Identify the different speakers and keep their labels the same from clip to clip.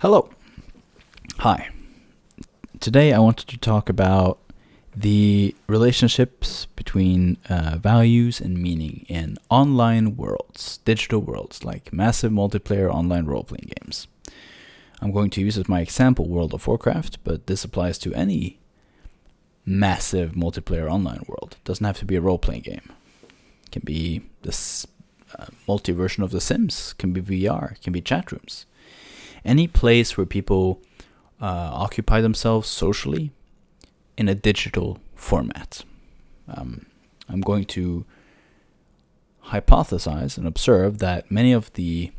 Speaker 1: Hello. Hi. Today I wanted to talk about the relationships between values and meaning in online worlds, digital worlds like massive multiplayer online role-playing games. I'm going to use as my example World of Warcraft, but this applies to any massive multiplayer online world. It doesn't have to be a role-playing game. It can be this multi-version of The Sims, can be VR, can be chat rooms. Any place where people occupy themselves socially in a digital format. I'm going to hypothesize and observe that many of the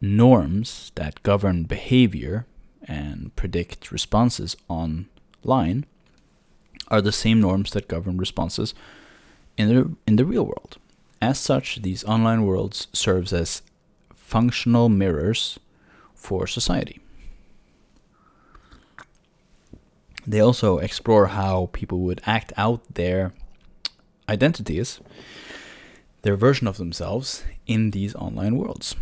Speaker 1: norms that govern behavior and predict responses online are the same norms that govern responses in the real world. As such, these online worlds serves as functional mirrors for society. They also explore how people would act out their identities, their version of themselves, in these online worlds.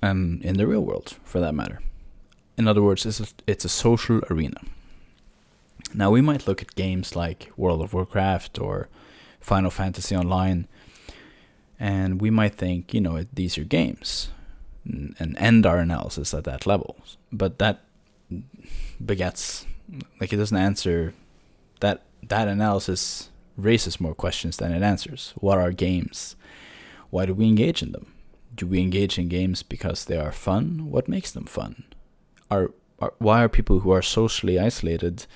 Speaker 1: And in the real world, for that matter. In other words, it's a social arena. Now, we might look at games like World of Warcraft or Final Fantasy Online, and we might think, these are games, and end our analysis at that level. But that begets, it doesn't answer, that analysis raises more questions than it answers. What are games? Why do we engage in them? Do we engage in games because they are fun? What makes them fun? Why are people who are socially isolated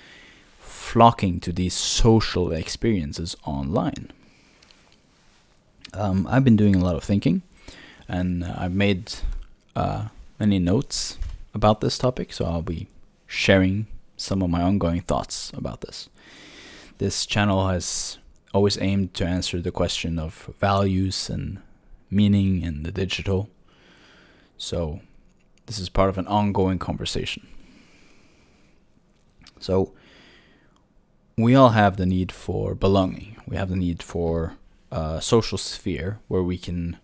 Speaker 1: flocking to these social experiences online? I've been doing a lot of thinking, and I've made many notes about this topic, so I'll be sharing some of my ongoing thoughts about this. This channel has always aimed to answer the question of values and meaning in the digital, so this is part of an ongoing conversation. So we all have the need for belonging. We have the need for a social sphere where we can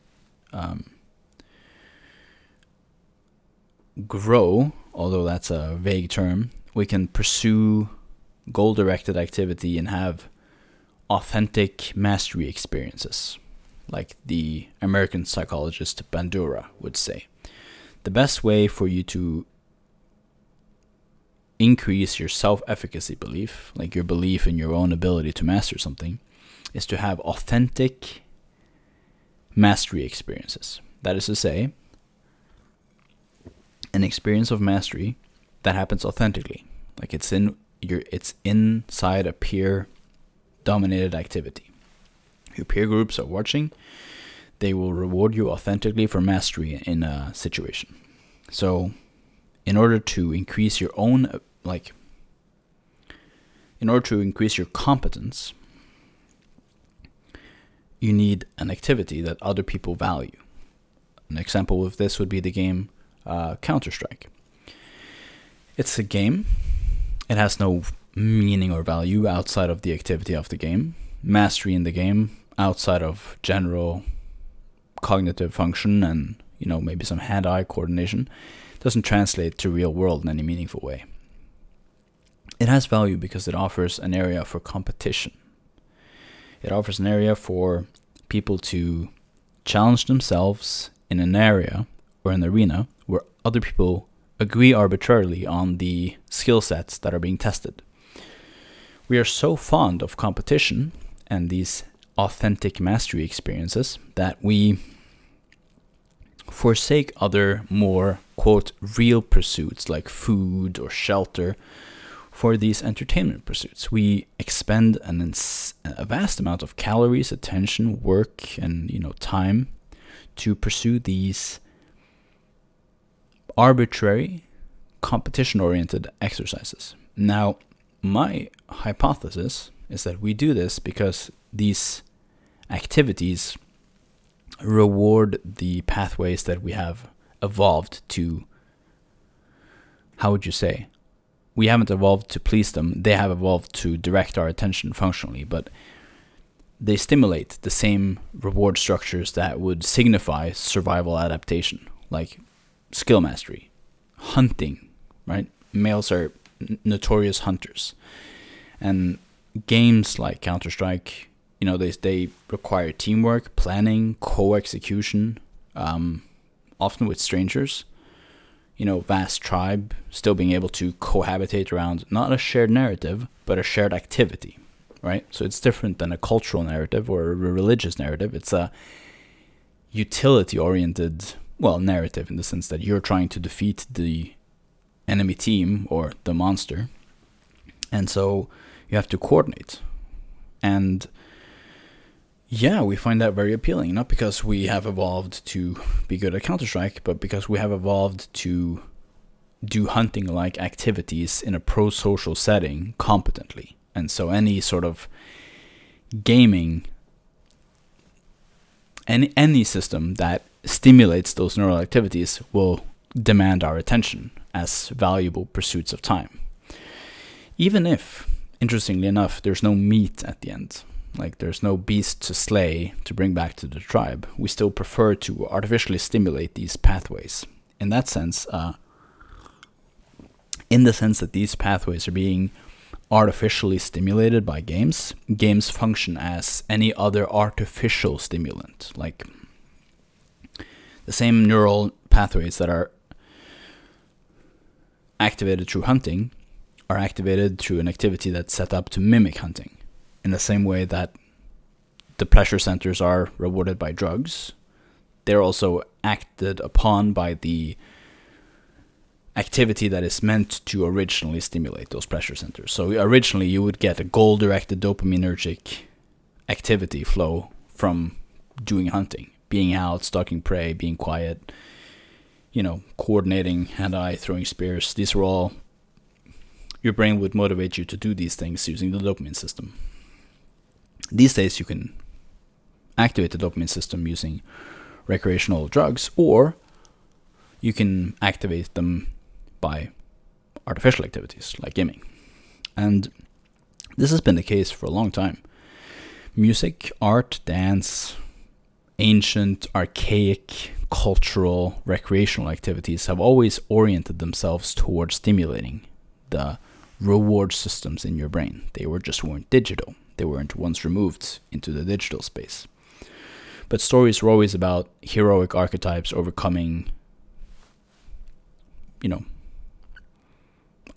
Speaker 1: grow, although that's a vague term. We can pursue goal-directed activity and have authentic mastery experiences, like the American psychologist Bandura would say. The best way for you to increase your self-efficacy belief, like your belief in your own ability to master something, is to have authentic mastery experiences. That is to say, an experience of mastery that happens authentically, like it's inside a peer-dominated activity. Your peer groups are watching. They will reward you authentically for mastery in a situation. So, in order to increase your own, in order to increase your competence, you need an activity that other people value. An example of this would be the game Counter-Strike. It's a game. It has no meaning or value outside of the activity of the game. Mastery in the game, outside of general cognitive function and, maybe some hand-eye coordination, doesn't translate to real world in any meaningful way. It has value because it offers an area for competition. It offers an area for people to challenge themselves in an area or an arena where other people agree arbitrarily on the skill sets that are being tested. We are so fond of competition and these authentic mastery experiences that we forsake other more, quote, real pursuits like food or shelter for these entertainment pursuits. We expend a vast amount of calories, attention, work, and time to pursue these arbitrary, competition-oriented exercises. Now, my hypothesis is that we do this because these activities reward the pathways that we have evolved to. How would you say? We haven't evolved to please them. They have evolved to direct our attention functionally, but they stimulate the same reward structures that would signify survival adaptation, like skill mastery, hunting, right? Males are notorious hunters. And games like Counter-Strike, they require teamwork, planning, co-execution, often with strangers. Vast tribe, still being able to cohabitate around not a shared narrative, but a shared activity, right? So it's different than a cultural narrative or a religious narrative. It's a utility-oriented, narrative in the sense that you're trying to defeat the enemy team or the monster. And so you have to coordinate. And yeah, we find that very appealing, not because we have evolved to be good at Counter-Strike, but because we have evolved to do hunting-like activities in a pro-social setting competently. And so any sort of gaming, any system that stimulates those neural activities will demand our attention as valuable pursuits of time. Even if, interestingly enough, there's no meat at the end. Like, there's no beast to slay to bring back to the tribe. We still prefer to artificially stimulate these pathways. In that sense, in the sense that these pathways are being artificially stimulated by games function as any other artificial stimulant. Like, the same neural pathways that are activated through hunting are activated through an activity that's set up to mimic hunting. In the same way that the pleasure centers are rewarded by drugs, they're also acted upon by the activity that is meant to originally stimulate those pleasure centers. So originally you would get a goal-directed dopaminergic activity flow from doing hunting, being out, stalking prey, being quiet, coordinating, hand-eye, throwing spears. These are all, your brain would motivate you to do these things using the dopamine system. These days you can activate the dopamine system using recreational drugs, or you can activate them by artificial activities like gaming. And this has been the case for a long time. Music, art, dance, ancient, archaic, cultural, recreational activities have always oriented themselves towards stimulating the reward systems in your brain. They weren't digital. They weren't once removed into the digital space. But stories were always about heroic archetypes overcoming,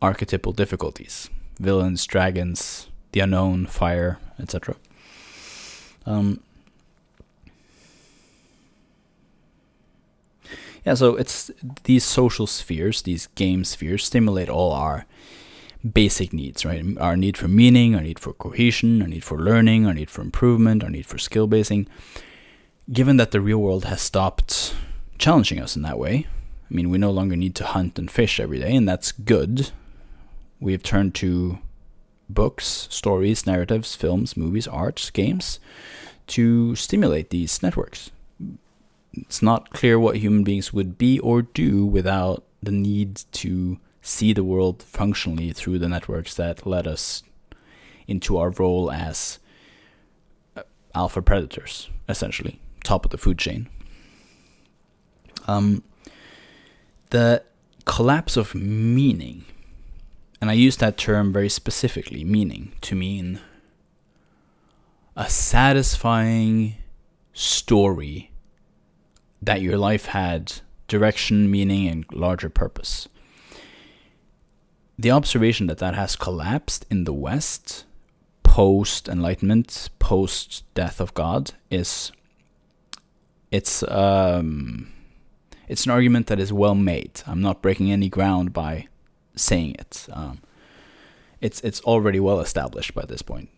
Speaker 1: archetypal difficulties. Villains, dragons, the unknown, fire, etc. So it's these social spheres, these game spheres, stimulate all our basic needs, right? Our need for meaning, our need for cohesion, our need for learning, our need for improvement, our need for skill basing. Given that the real world has stopped challenging us in that way, we no longer need to hunt and fish every day, and that's good. We have turned to books, stories, narratives, films, movies, arts, games to stimulate these networks. It's not clear what human beings would be or do without the need to see the world functionally through the networks that led us into our role as alpha predators, essentially, top of the food chain. The collapse of meaning, and I use that term very specifically, meaning, to mean a satisfying story that your life had direction, meaning, and larger purpose. The observation that has collapsed in the West post-Enlightenment, post-death of God, it's an argument that is well made. I'm not breaking any ground by saying it. It's already well established by this point.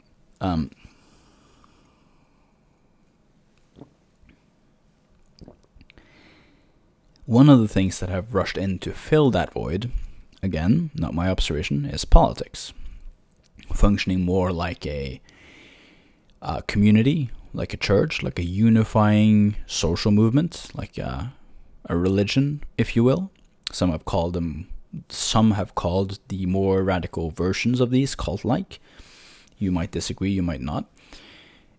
Speaker 1: One of the things that have rushed in to fill that void, again, not my observation, is politics. Functioning more like a community, like a church, like a unifying social movement, like a religion, if you will. Some have called the more radical versions of these cult-like. You might disagree, you might not.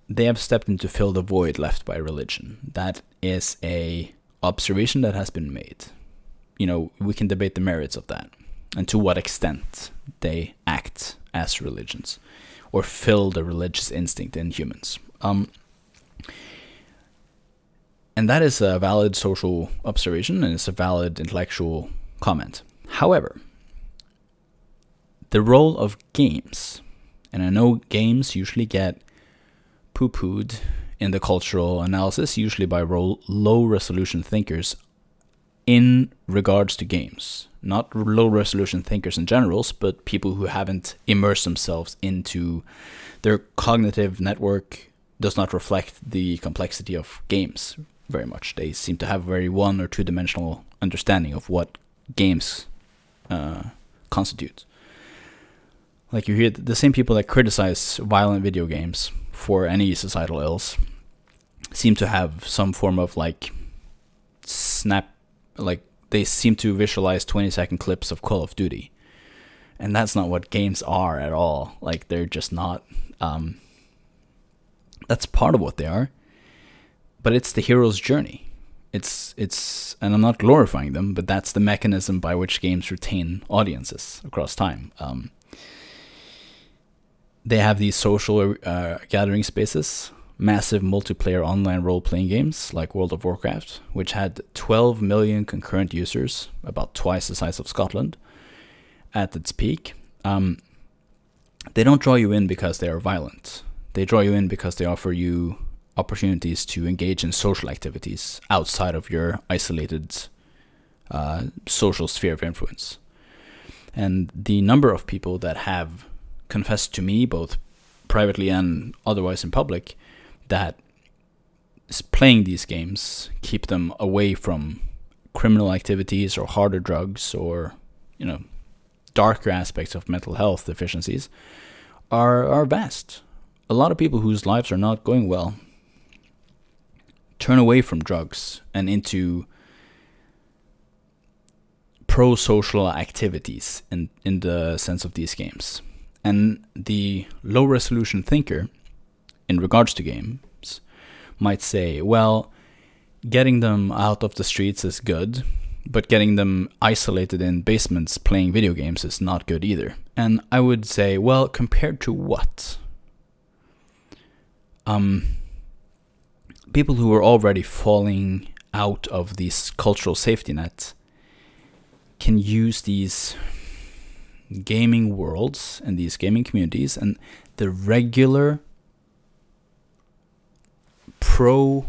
Speaker 1: They have stepped in to fill the void left by religion. That is a observation that has been made. we can debate the merits of that and to what extent they act as religions or fill the religious instinct in humans. And that is a valid social observation, and it's a valid intellectual comment. However, the role of games, and I know games usually get poo-pooed in the cultural analysis, usually by low-resolution thinkers in regards to games. Not low-resolution thinkers in general, but people who haven't immersed themselves into their cognitive network does not reflect the complexity of games very much. They seem to have a very one or two-dimensional understanding of what games constitute. Like you hear the same people that criticize violent video games for any societal ills seem to have some form of they seem to visualize 20-second clips of Call of Duty. And that's not what games are at all. Like, they're just not. That's part of what they are. But it's the hero's journey. It's and I'm not glorifying them, but that's the mechanism by which games retain audiences across time. They have these social gathering spaces, massive multiplayer online role-playing games like World of Warcraft, which had 12 million concurrent users, about twice the size of Scotland, at its peak. They don't draw you in because they are violent. They draw you in because they offer you opportunities to engage in social activities outside of your isolated social sphere of influence. And the number of people that have confessed to me, both privately and otherwise in public, that playing these games keep them away from criminal activities or harder drugs or, darker aspects of mental health deficiencies are vast. A lot of people whose lives are not going well turn away from drugs and into pro-social activities in the sense of these games. And the low-resolution thinker, in regards to games, might say, well, getting them out of the streets is good, but getting them isolated in basements playing video games is not good either. And I would say, well, compared to what? People who are already falling out of these cultural safety nets can use these gaming worlds and these gaming communities and the regular pro-social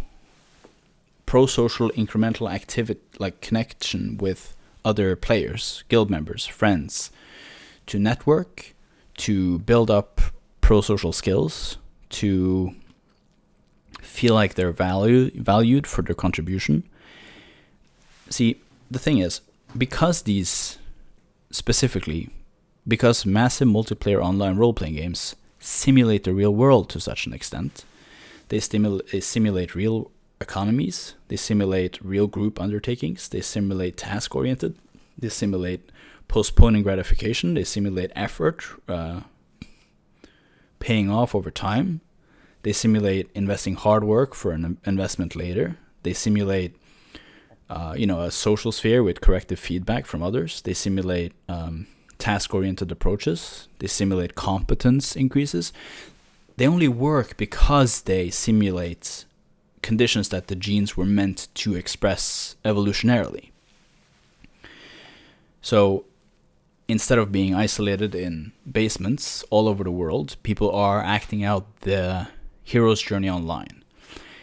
Speaker 1: incremental activity, like connection with other players, guild members, friends, to network, to build up pro-social skills, to feel like they're valued for their contribution. See, the thing is, because massive multiplayer online role-playing games simulate the real world to such an extent, they simulate real economies, they simulate real group undertakings, they simulate task-oriented, they simulate postponing gratification, they simulate effort paying off over time, they simulate investing hard work for an investment later, they simulate a social sphere with corrective feedback from others, they simulate task-oriented approaches, they simulate competence increases. They only work because they simulate conditions that the genes were meant to express evolutionarily. So instead of being isolated in basements all over the world, people are acting out the hero's journey online.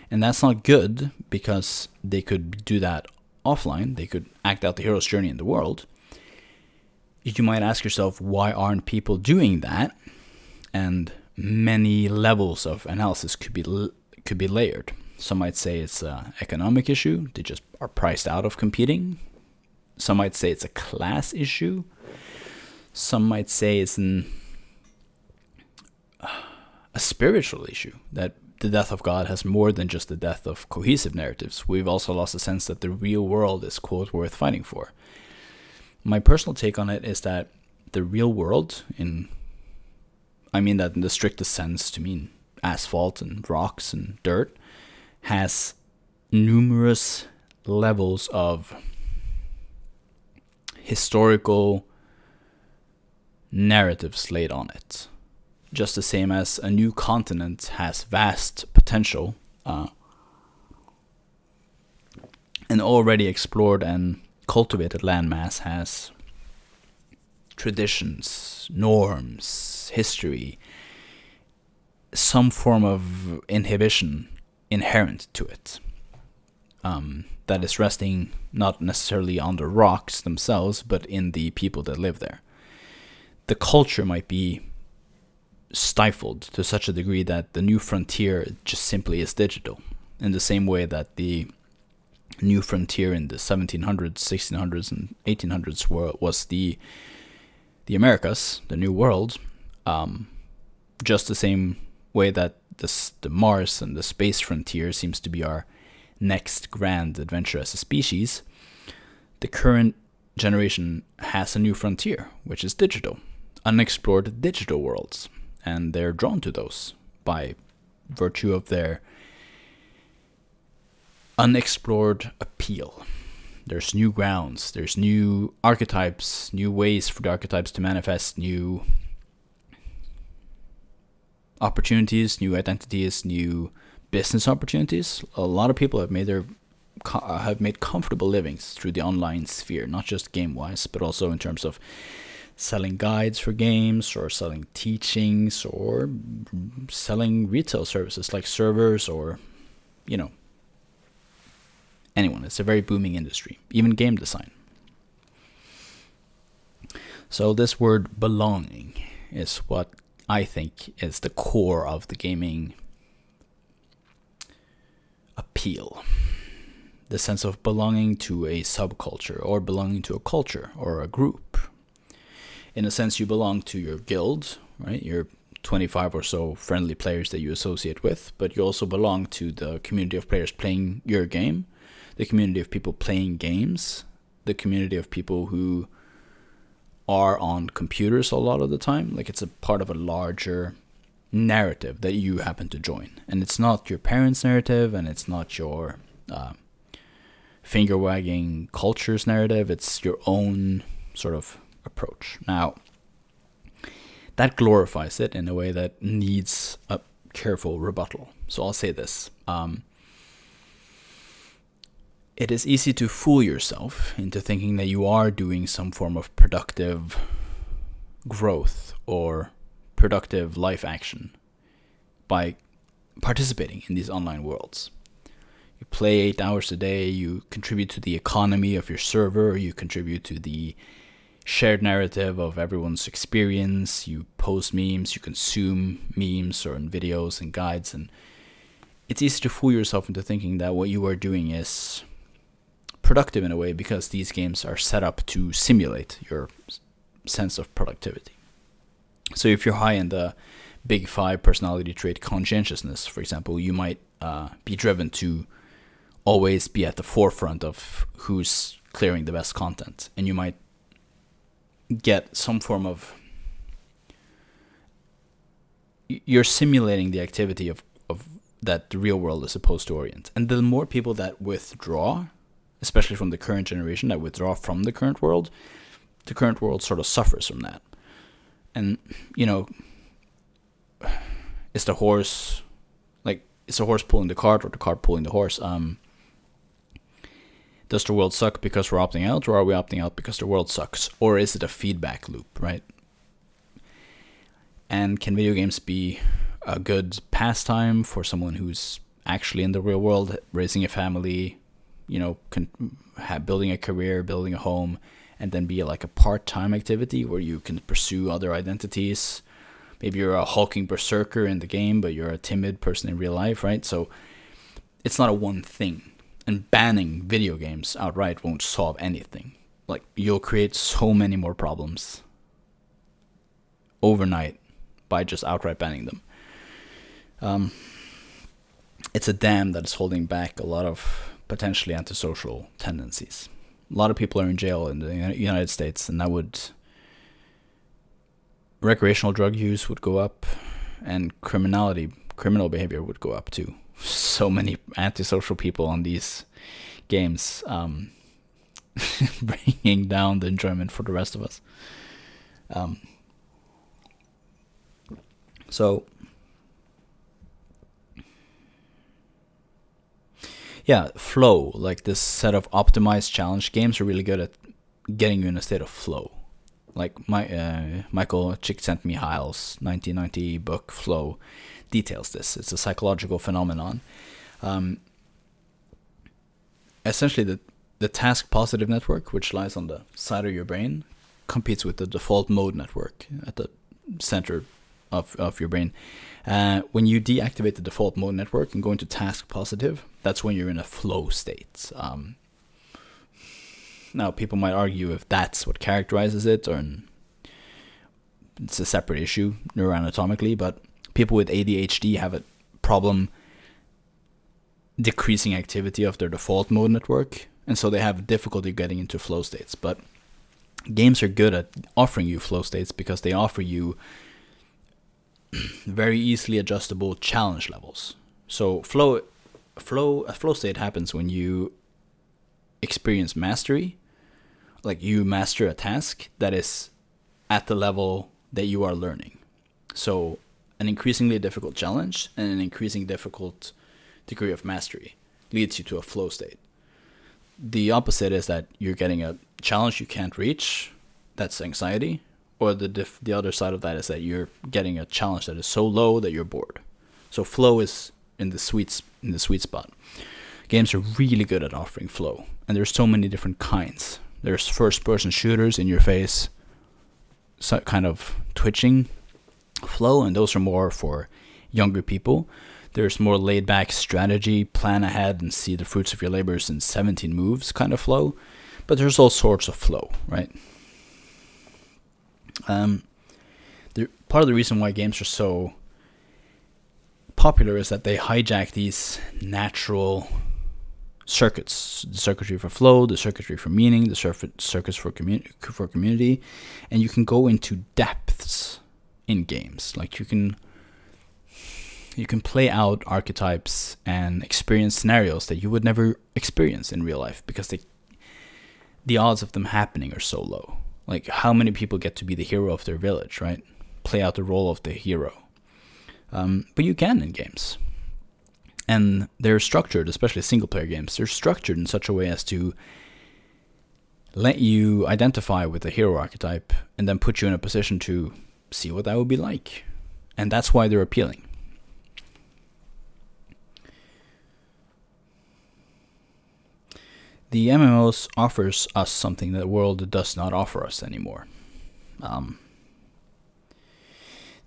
Speaker 1: And that's not good because they could do that offline. They could act out the hero's journey in the world. You might ask yourself, why aren't people doing that? And many levels of analysis could be layered. Some might say it's an economic issue. They just are priced out of competing. Some might say it's a class issue. Some might say it's a spiritual issue, that the death of God has more than just the death of cohesive narratives. We've also lost a sense that the real world is, quote, worth fighting for. My personal take on it is that the real world, I mean that in the strictest sense to mean asphalt and rocks and dirt, has numerous levels of historical narratives laid on it. Just the same as a new continent has vast potential, an already explored and cultivated landmass has traditions, norms, history, some form of inhibition inherent to it, that is resting not necessarily on the rocks themselves, but in the people that live there. The culture might be stifled to such a degree that the new frontier just simply is digital, in the same way that the new frontier in the 1700s, 1600s, and 1800s was the Americas, the New World, just the same way that the Mars and the space frontier seems to be our next grand adventure as a species. The current generation has a new frontier, which is digital, unexplored digital worlds, and they're drawn to those by virtue of their unexplored appeal. There's new grounds, there's new archetypes, new ways for the archetypes to manifest, new opportunities, new identities, new business opportunities. A lot of people have made comfortable livings through the online sphere, not just game-wise, but also in terms of selling guides for games, or selling teachings, or selling retail services like servers, or, anyone. It's a very booming industry, even game design. So this word belonging is what I think is the core of the gaming appeal. The sense of belonging to a subculture, or belonging to a culture or a group. In a sense, you belong to your guild, right? Your 25 or so friendly players that you associate with, but you also belong to the community of players playing your game, the community of people playing games, the community of people who are on computers a lot of the time. Like, it's a part of a larger narrative that you happen to join. And it's not your parents' narrative, and it's not your finger-wagging culture's narrative. It's your own sort of approach. Now, that glorifies it in a way that needs a careful rebuttal. So I'll say this. It is easy to fool yourself into thinking that you are doing some form of productive growth or productive life action by participating in these online worlds. You play 8 hours a day, you contribute to the economy of your server, you contribute to the shared narrative of everyone's experience, you post memes, you consume memes or in videos and guides, and it's easy to fool yourself into thinking that what you are doing is productive in a way because these games are set up to simulate your sense of productivity. So if you're high in the big 5 personality trait conscientiousness, for example, you might be driven to always be at the forefront of who's clearing the best content, and you might get some form of, you're simulating the activity of that the real world is supposed to orient. And the more people that withdraw, especially from the current generation, that withdraw from the current world sort of suffers from that. And, is the horse pulling the cart or the cart pulling the horse? Does the world suck because we're opting out, or are we opting out because the world sucks? Or is it a feedback loop, right? And can video games be a good pastime for someone who's actually in the real world, raising a family, building a career, building a home, and then be like a part-time activity where you can pursue other identities? Maybe you're a hulking berserker in the game, but you're a timid person in real life, right? So it's not a one thing. And banning video games outright won't solve anything. Like, you'll create so many more problems overnight by just outright banning them. It's a dam that is holding back a lot of potentially antisocial tendencies. A lot of people are in jail in the United States, and recreational drug use would go up, and criminal behavior would go up too. So many antisocial people on these games. bringing down the enjoyment for the rest of us. So yeah, flow, like this set of optimized challenge games are really good at getting you in a state of flow. Like Michael Csikszentmihalyi's 1990 book Flow details this. It's a psychological phenomenon. Essentially, the task positive network, which lies on the side of your brain, competes with the default mode network at the center of your brain. When you deactivate the default mode network and go into task positive, that's when you're in a flow state. Now, people might argue if that's what characterizes it, or it's a separate issue neuroanatomically, but people with ADHD have a problem decreasing activity of their default mode network, and so they have difficulty getting into flow states. But games are good at offering you flow states because they offer you very easily adjustable challenge levels. So a flow state happens when you experience mastery, like you master a task that is at the level that you are learning. So an increasingly difficult challenge and an increasing difficult degree of mastery leads you to a flow state. The opposite is that you're getting a challenge you can't reach, that's anxiety, or the other side of that is that you're getting a challenge that is so low that you're bored. So flow is in the sweet spot. Games are really good at offering flow, and there's so many different kinds. There's first-person shooters, in your face, kind of twitching flow, and those are more for younger people. There's more laid-back strategy, plan ahead and see the fruits of your labors in 17 moves kind of flow. But there's all sorts of flow, right? Part of the reason why games are so popular is that they hijack these natural circuits, the circuitry for flow, the circuitry for meaning, the circuits for community, and you can go into depths in games. Like you can play out archetypes and experience scenarios that you would never experience in real life because the odds of them happening are so low. Like how many people get to be the hero of their village, right? Play out the role of the hero. But you can in games. And they're structured, especially single-player games, they're structured in such a way as to let you identify with the hero archetype and then put you in a position to see what that would be like. And that's why they're appealing. The MMOs offers us something that the world does not offer us anymore.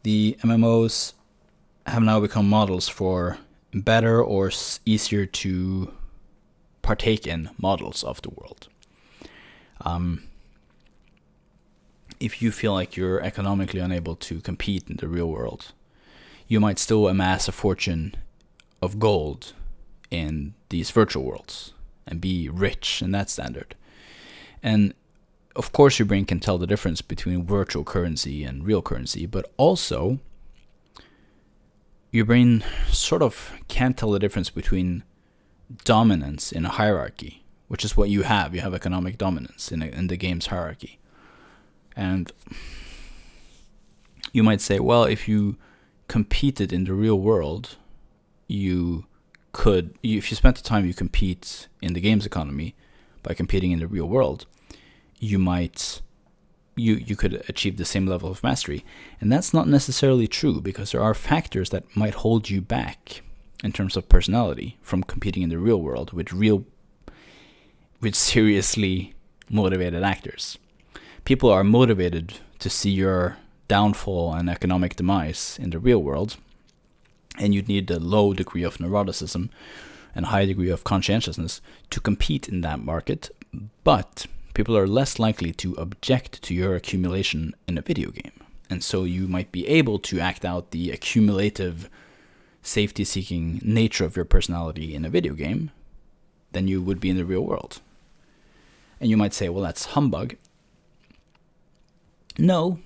Speaker 1: The MMOs have now become models for better or easier to partake in models of the world. If you feel like you're economically unable to compete in the real world, you might still amass a fortune of gold in these virtual worlds and be rich in that standard. And of course your brain can tell the difference between virtual currency and real currency, but also your brain sort of can't tell the difference between dominance in a hierarchy, which is what you have. You have economic dominance in the game's hierarchy. And you might say, well, if you competed in the real world, if you spent the time you compete in the game's economy by competing in the real world, you could achieve the same level of mastery. And that's not necessarily true, because there are factors that might hold you back in terms of personality from competing in the real world with seriously motivated actors. People are motivated to see your downfall and economic demise in the real world, and you'd need a low degree of neuroticism and a high degree of conscientiousness to compete in that market, but people are less likely to object to your accumulation in a video game. And so you might be able to act out the accumulative, safety-seeking nature of your personality in a video game than you would be in the real world. And you might say, well, that's humbug. No,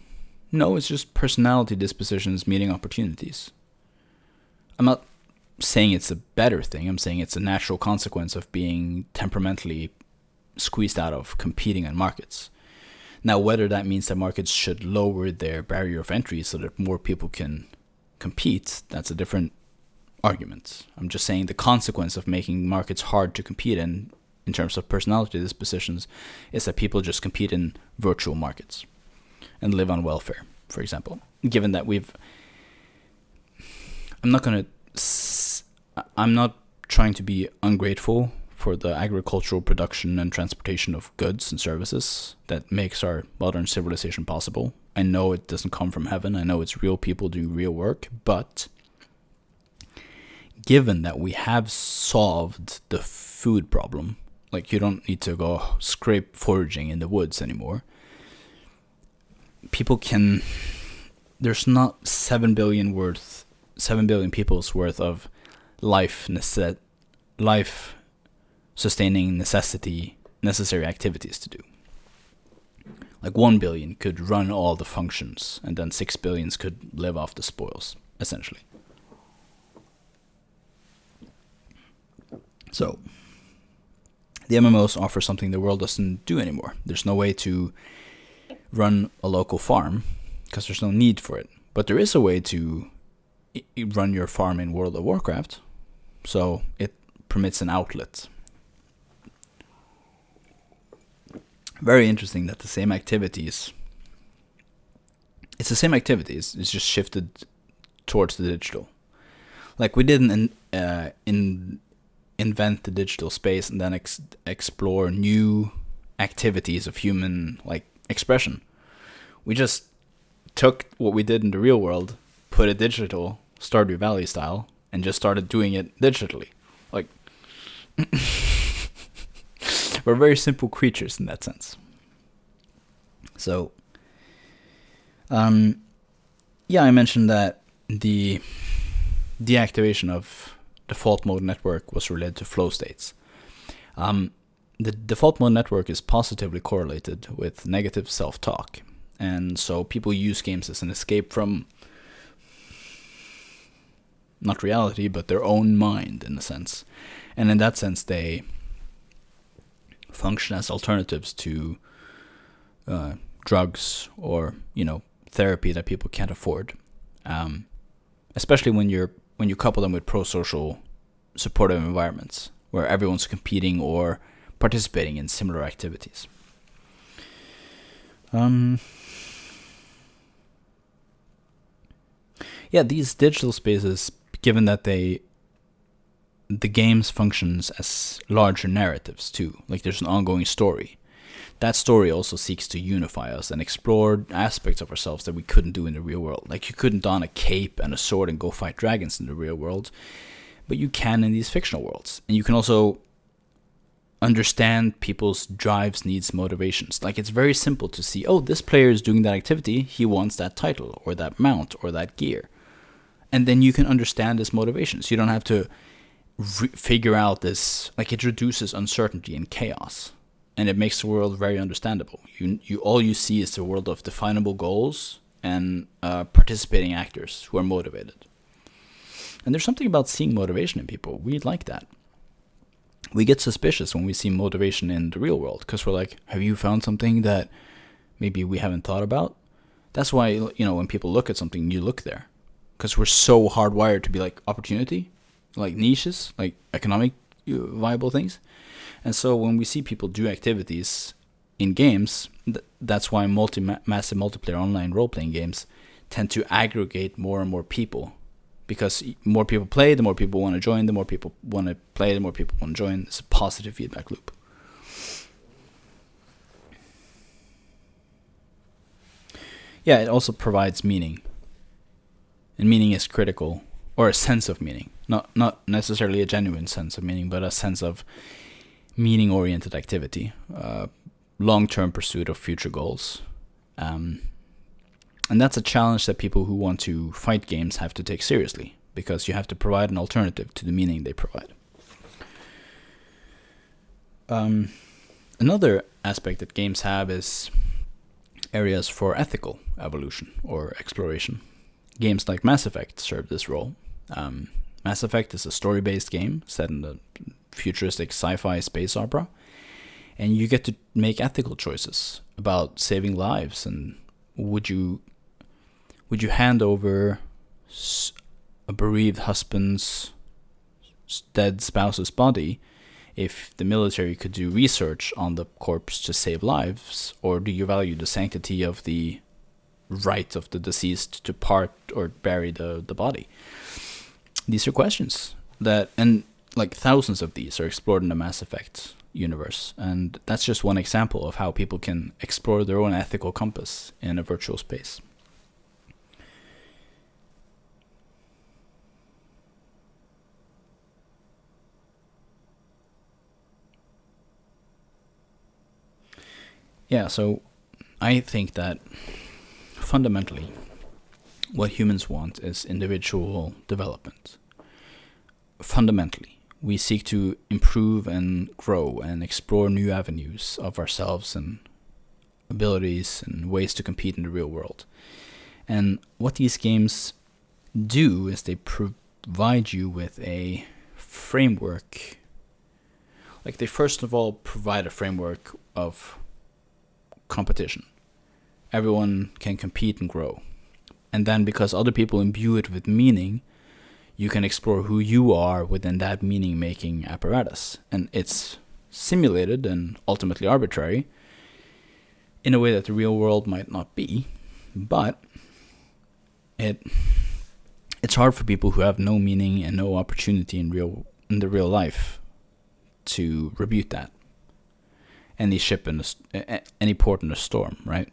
Speaker 1: it's just personality dispositions meeting opportunities. I'm not saying it's a better thing. I'm saying it's a natural consequence of being temperamentally squeezed out of competing on markets. Now, whether that means that markets should lower their barrier of entry so that more people can compete, that's a different argument. I'm just saying the consequence of making markets hard to compete in terms of personality dispositions, is that people just compete in virtual markets and live on welfare, for example. Given that I'm not trying to be ungrateful for the agricultural production and transportation of goods and services that makes our modern civilization possible. I know it doesn't come from heaven. I know it's real people doing real work. But given that we have solved the food problem, like you don't need to go scrape foraging in the woods anymore, there's not 7 billion people's worth of life sustaining necessary activities to do. Like 1 billion could run all the functions, and then 6 billions could live off the spoils, essentially. So, the MMOs offer something the world doesn't do anymore. There's no way to run a local farm, because there's no need for it. But there is a way to run your farm in World of Warcraft, so it permits an outlet. Very interesting that it's the same activities, it's just shifted towards the digital. Like, we didn't invent the digital space and then explore new activities of human expression. We just took what we did in the real world, put it digital, Stardew Valley style, and just started doing it digitally. Like, we're very simple creatures in that sense. So, I mentioned that the deactivation of default mode network was related to flow states. The default mode network is positively correlated with negative self-talk. And so people use games as an escape from, not reality, but their own mind, in a sense. And in that sense, they function as alternatives to drugs or, therapy that people can't afford. Especially when you couple them with pro-social supportive environments where everyone's competing or participating in similar activities. These digital spaces, given that the games functions as larger narratives too, like there's an ongoing story. That story also seeks to unify us and explore aspects of ourselves that we couldn't do in the real world. Like, you couldn't don a cape and a sword and go fight dragons in the real world, but you can in these fictional worlds. And you can also understand people's drives, needs, motivations. Like, it's very simple to see, this player is doing that activity, he wants that title or that mount or that gear. And then you can understand his motivations. You don't have to figure out this. Like, it reduces uncertainty and chaos, and it makes the world very understandable. All you see is the world of definable goals and participating actors who are motivated. And there's something about seeing motivation in people. We like that. We get suspicious when we see motivation in the real world, because we're like, have you found something that maybe we haven't thought about? That's why, when people look at something, you look there. Because we're so hardwired to be like opportunity, like niches, like economic viable things. And so when we see people do activities in games, that's why massive multiplayer online role-playing games tend to aggregate more and more people. Because more people play, the more people want to join, the more people want to play, the more people want to join. It's a positive feedback loop. It also provides meaning. And meaning is critical, or a sense of meaning. Not necessarily a genuine sense of meaning, but a sense of meaning-oriented activity. Long-term pursuit of future goals. And that's a challenge that people who want to fight games have to take seriously, because you have to provide an alternative to the meaning they provide. Another aspect that games have is areas for ethical evolution or exploration. Games like Mass Effect serve this role. Mass Effect is a story-based game set in a futuristic sci-fi space opera, and you get to make ethical choices about saving lives. And would you hand over a bereaved husband's dead spouse's body if the military could do research on the corpse to save lives, or do you value the sanctity of the right of the deceased to part or bury the body? These are questions that, and like thousands of these are explored in the Mass Effect universe, and that's just one example of how people can explore their own ethical compass in a virtual space. Yeah, so I think that fundamentally what humans want is individual development. Fundamentally, we seek to improve and grow and explore new avenues of ourselves and abilities and ways to compete in the real world. And what these games do is they provide you with a framework. Like, they first of all provide a framework of competition. Everyone can compete and grow. And then because other people imbue it with meaning, you can explore who you are within that meaning-making apparatus. And it's simulated and ultimately arbitrary in a way that the real world might not be, but it's hard for people who have no meaning and no opportunity in the real life to rebuke that. Any ship in any port in a storm, right?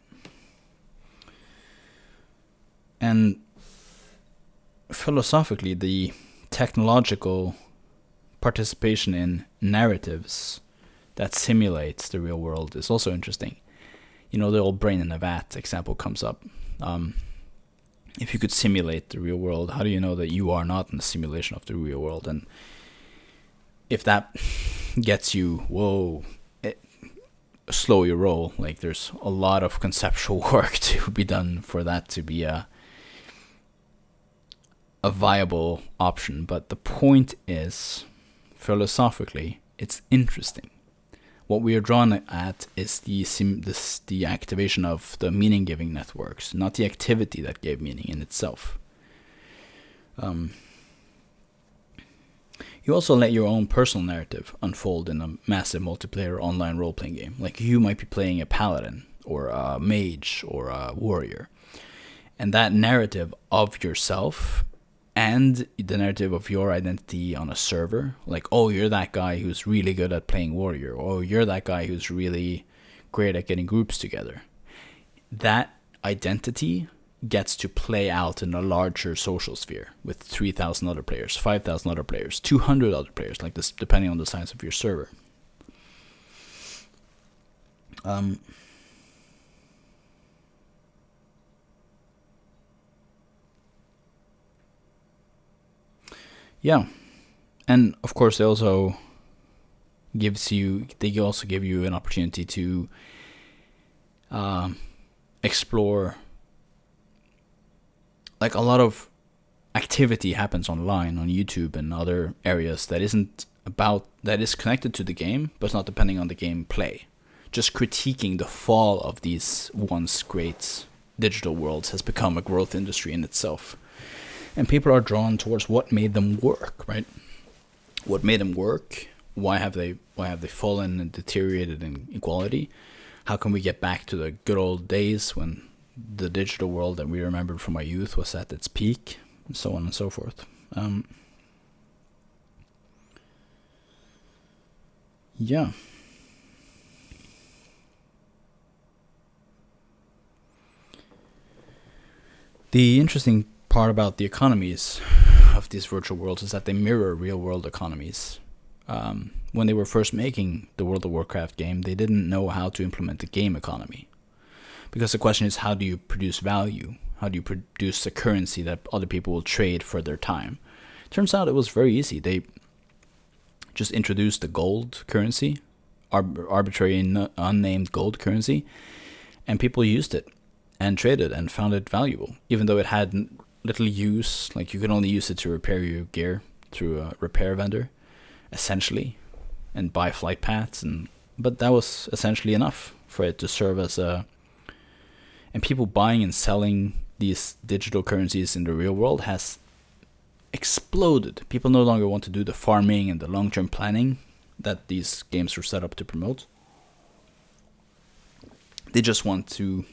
Speaker 1: And philosophically, the technological participation in narratives that simulates the real world is also interesting. You know, the old brain in a vat example comes up. If you could simulate the real world, how do you know that you are not in the simulation of the real world? And if that gets you, whoa, slow your roll. Like, there's a lot of conceptual work to be done for that to be a viable option. But the point is, philosophically, it's interesting. What we are drawn at is the activation of the meaning-giving networks, not the activity that gave meaning in itself. You also let your own personal narrative unfold in a massive multiplayer online role-playing game. Like, you might be playing a paladin, or a mage, or a warrior. And that narrative of yourself and the narrative of your identity on a server, like, oh, you're that guy who's really good at playing warrior, or you're that guy who's really great at getting groups together. That identity gets to play out in a larger social sphere with 3,000 other players, 5,000 other players, 200 other players, like this, depending on the size of your server. Yeah, and of course they also give you an opportunity to explore. Like, a lot of activity happens online on YouTube and other areas that is connected to the game, but not depending on the gameplay. Just critiquing the fall of these once great digital worlds has become a growth industry in itself. And people are drawn towards what made them work, right? What made them work? Why have they fallen and deteriorated in quality? How can we get back to the good old days when the digital world that we remembered from our youth was at its peak, and so on and so forth. Yeah. The interesting part about the economies of these virtual worlds is that they mirror real-world economies. When they were first making the World of Warcraft game, they didn't know how to implement the game economy. Because the question is, how do you produce value? How do you produce a currency that other people will trade for their time? Turns out it was very easy. They just introduced the gold currency, arbitrary unnamed gold currency, and people used it and traded and found it valuable, even though it had little use. Like, you could only use it to repair your gear through a repair vendor, essentially, and buy flight paths and but that was essentially enough for it to serve as a... And people buying and selling these digital currencies in the real world has exploded. People no longer want to do the farming and the long-term planning that these games were set up to promote. They just want to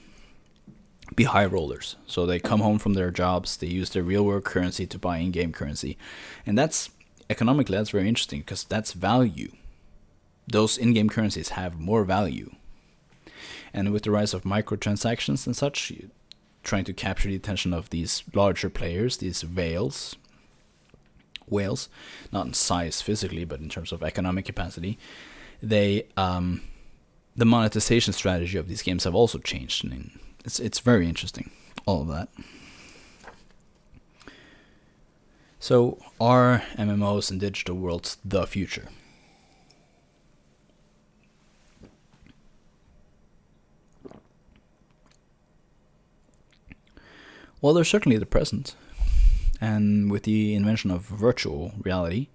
Speaker 1: be high rollers. So they come home from their jobs, they use their real world currency to buy in-game currency. And that's, economically, that's very interesting because that's value. Those in-game currencies have more value. And with the rise of microtransactions and such, trying to capture the attention of these larger players, these whales, not in size physically, but in terms of economic capacity, the monetization strategy of these games have also changed. And it's very interesting, all of that. So, are MMOs and digital worlds the future? Well, they're certainly the present. And with the invention of virtual reality,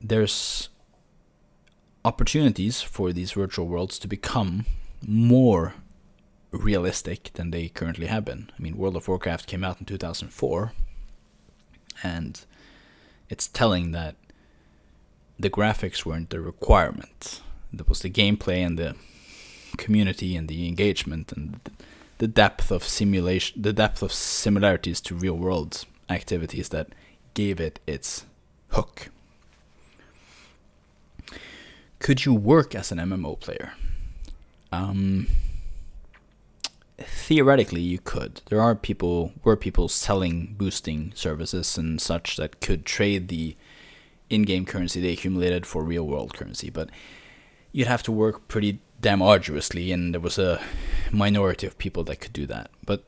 Speaker 1: there's opportunities for these virtual worlds to become more realistic than they currently have been. I mean, World of Warcraft came out in 2004, and it's telling that the graphics weren't the requirement. It was the gameplay and the community and the engagement and the depth of simulation, the depth of similarities to real world activities that gave it its hook. Could you work as an MMO player? Theoretically, you could. Were people selling boosting services and such that could trade the in-game currency they accumulated for real-world currency, but you'd have to work pretty damn arduously, and there was a minority of people that could do that. But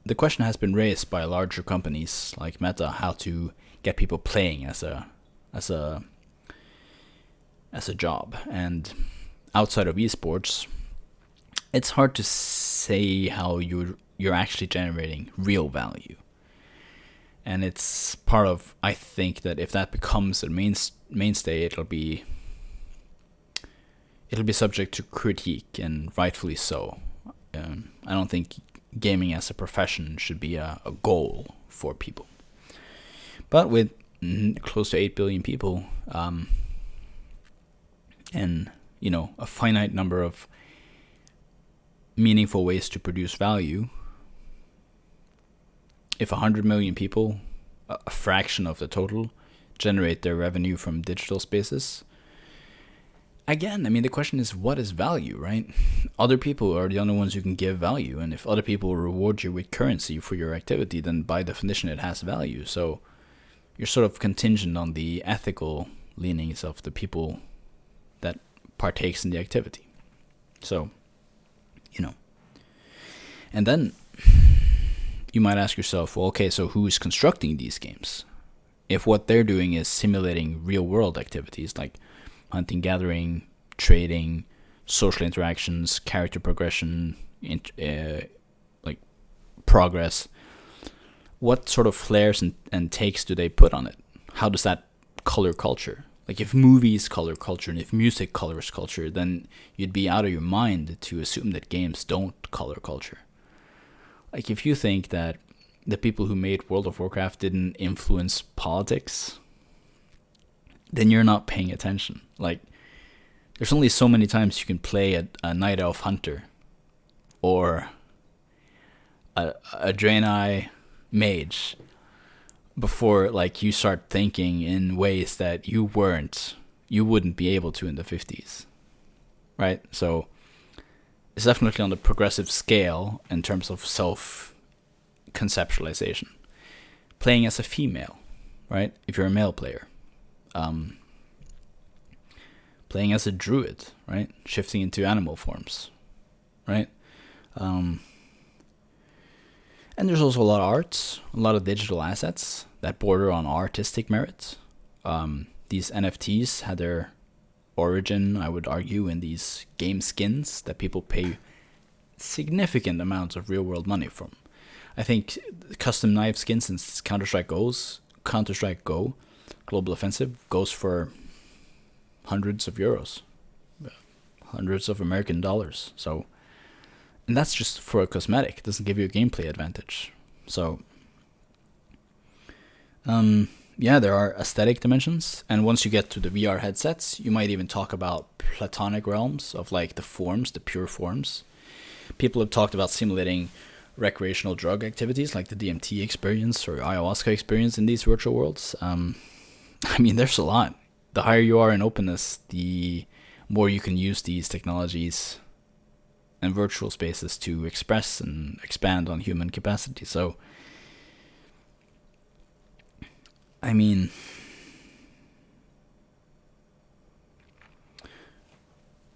Speaker 1: the question has been raised by larger companies like Meta how to get people playing as a job. And outside of esports, it's hard to say how you're actually generating real value. And it's part of, I think, that if that becomes a mainstay, it'll be subject to critique, and rightfully so. I don't think gaming as a profession should be a goal for people. But with close to 8 billion people, and a finite number of meaningful ways to produce value, if 100 million people, a fraction of the total, generate their revenue from digital spaces, again, I mean, the question is, what is value, right? Other people are the only ones who can give value, and if other people reward you with currency for your activity, then by definition it has value. So you're sort of contingent on the ethical leanings of the people that partakes in the activity. So, and then you might ask yourself, well, okay, so who's constructing these games? If what they're doing is simulating real-world activities like hunting, gathering, trading, social interactions, character progression, like progress, what sort of flares and takes do they put on it? How does that color culture? Like, if movies color culture and if music colors culture, then you'd be out of your mind to assume that games don't color culture. Like, if you think that the people who made World of Warcraft didn't influence politics, then you're not paying attention. Like, there's only so many times you can play a Night Elf Hunter or a Draenei Mage before, like, you start thinking in ways that you wouldn't be able to in the 50s, right? So it's definitely on the progressive scale in terms of self-conceptualization. Playing as a female, right? If you're a male player. Playing as a druid, right? Shifting into animal forms, right? And there's also a lot of arts, a lot of digital assets that border on artistic merit. These NFTs had their origin, I would argue, in these game skins that people pay significant amounts of real-world money from. I think custom knife skins in Counter-Strike Go, Global Offensive, goes for hundreds of euros. hundreds of American dollars. So, and that's just for a cosmetic. It doesn't give you a gameplay advantage. So, yeah, there are aesthetic dimensions, and once you get to the VR headsets, you might even talk about platonic realms of like the forms, the pure forms. People have talked about simulating recreational drug activities like the DMT experience or ayahuasca experience in these virtual worlds. I mean, there's a lot. The higher you are in openness, the more you can use these technologies and virtual spaces to express and expand on human capacity. So, I mean,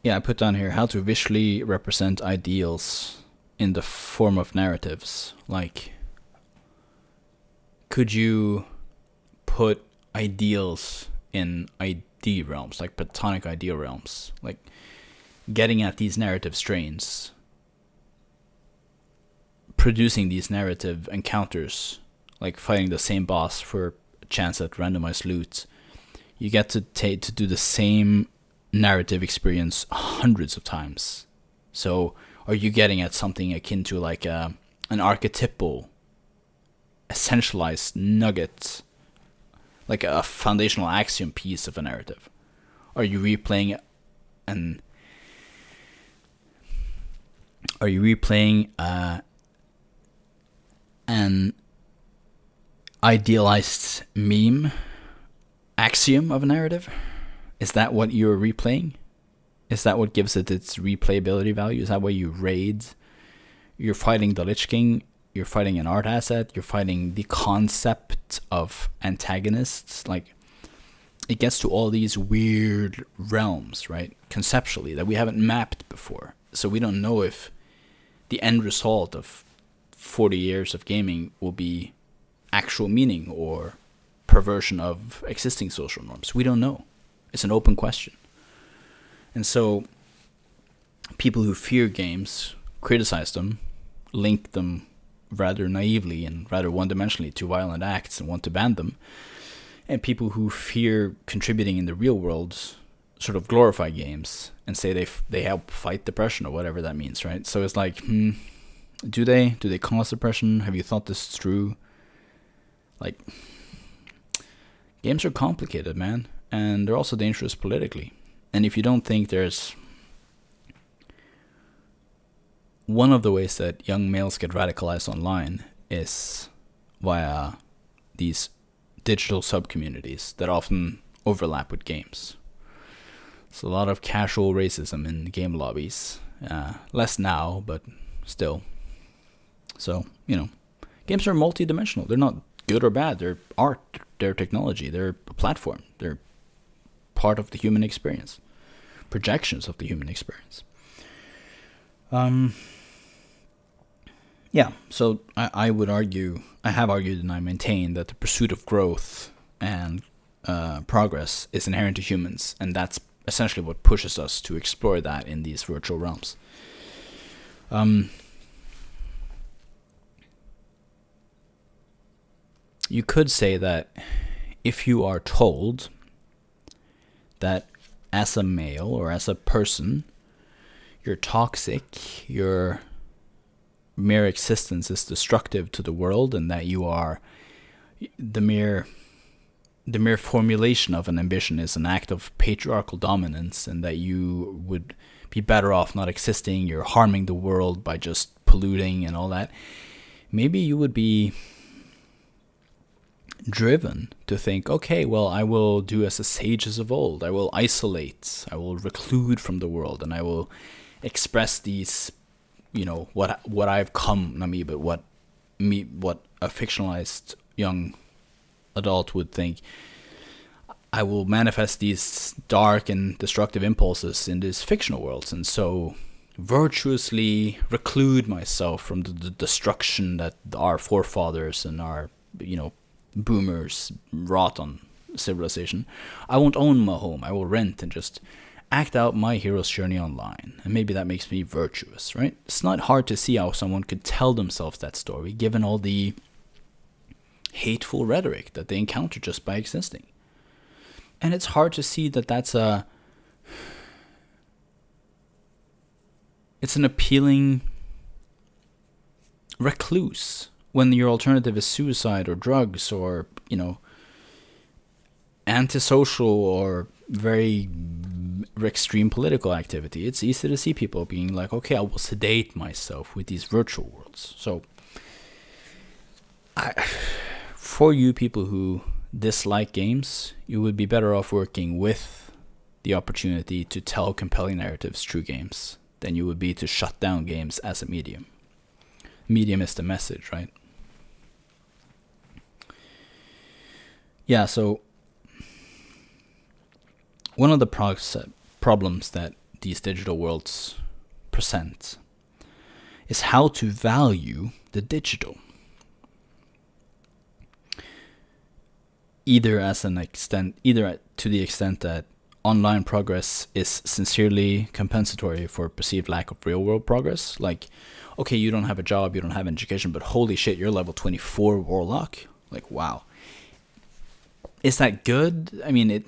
Speaker 1: yeah, I put down here how to visually represent ideals in the form of narratives. Like, could you put ideals in ID realms, like platonic ideal realms, like getting at these narrative strains, producing these narrative encounters, like fighting the same boss for a chance at randomized loot. You get to do the same narrative experience hundreds of times. So are you getting at something akin to like an archetypal, essentialized nugget, like a foundational axiom piece of a narrative? Are you replaying an idealized meme axiom of a narrative? Is that what you're replaying? Is that what gives it its replayability value? Is that why you raid? You're fighting the Lich King, you're fighting an art asset, you're fighting the concept of antagonists. Like, it gets to all these weird realms, right? Conceptually, that we haven't mapped before. So we don't know if the end result of 40 years of gaming will be actual meaning or perversion of existing social norms. We don't know. It's an open question. And so people who fear games criticize them, link them rather naively and rather one-dimensionally to violent acts and want to ban them. And people who fear contributing in the real world sort of glorify games and say they help fight depression or whatever that means, right? So it's like, do they cause depression? Have you thought this through? Like, games are complicated, man, and they're also dangerous politically. And if you don't think there's one of the ways that young males get radicalized online is via these digital sub-communities that often overlap with games. So a lot of casual racism in game lobbies. Less now, but still. So, games are multi-dimensional. They're not good or bad. They're art, they're technology, they're a platform. They're part of the human experience. Projections of the human experience. Yeah, so I would argue, I have argued and I maintain that the pursuit of growth and progress is inherent to humans, and that's essentially what pushes us to explore that in these virtual realms. You could say that if you are told that as a male or as a person, you're toxic, your mere existence is destructive to the world, and that you are the mere formulation of an ambition is an act of patriarchal dominance, and that you would be better off not existing, you're harming the world by just polluting and all that, maybe you would be driven to think, okay, well, I will do as the sages of old. I will isolate, I will reclude from the world, and I will express these, what I've come, not me, but what a fictionalized young adult would think. I will manifest these dark and destructive impulses in these fictional worlds, and so virtuously reclude myself from the destruction that our forefathers and our, boomers wrought on civilization. I won't own my home. I will rent and just act out my hero's journey online. And maybe that makes me virtuous, right? It's not hard to see how someone could tell themselves that story, given all the hateful rhetoric that they encounter just by existing. And it's hard to see that that's a it's an appealing recluse when your alternative is suicide or drugs or, antisocial or very extreme political activity. It's easy to see people being like, okay, I will sedate myself with these virtual worlds. So for you people who dislike games, you would be better off working with the opportunity to tell compelling narratives through games than you would be to shut down games as a medium. Medium is the message, right? Yeah, so one of the problems that these digital worlds present is how to value the digital. Either to the extent that online progress is sincerely compensatory for perceived lack of real world progress. Like, okay, you don't have a job, you don't have an education, but holy shit, you're level 24 warlock. Like, wow. Is that good? I mean,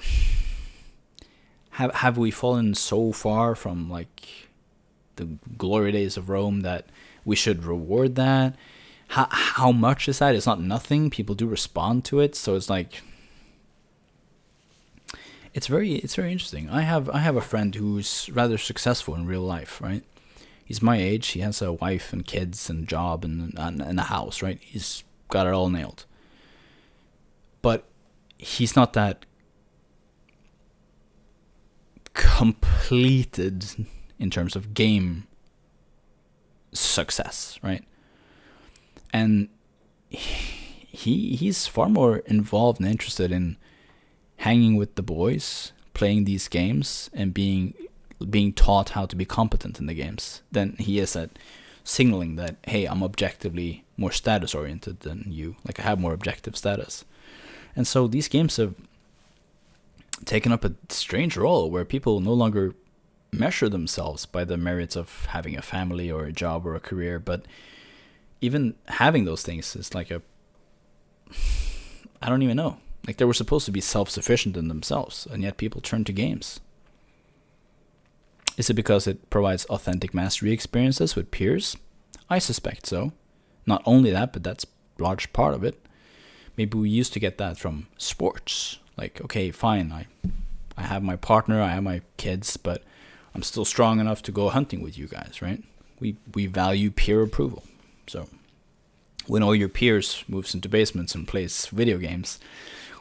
Speaker 1: have we fallen so far from like the glory days of Rome that we should reward that? How much is that? It's not nothing. People do respond to it, so it's like it's very interesting. I have a friend who's rather successful in real life, right? He's my age. He has a wife and kids and job and a house, right? He's got it all nailed. But he's not that completed in terms of game success, right? And he's far more involved and interested in hanging with the boys, playing these games, and being taught how to be competent in the games than he is at signaling that, hey, I'm objectively more status oriented than you. Like, I have more objective status. And so these games have taken up a strange role where people no longer measure themselves by the merits of having a family or a job or a career, but even having those things is like I don't even know. Like, they were supposed to be self-sufficient in themselves, and yet people turn to games. Is it because it provides authentic mastery experiences with peers? I suspect so. Not only that, but that's a large part of it. Maybe we used to get that from sports. Like, okay, fine, I have my partner, I have my kids, but I'm still strong enough to go hunting with you guys, right? We value peer approval. So when all your peers moves into basements and plays video games,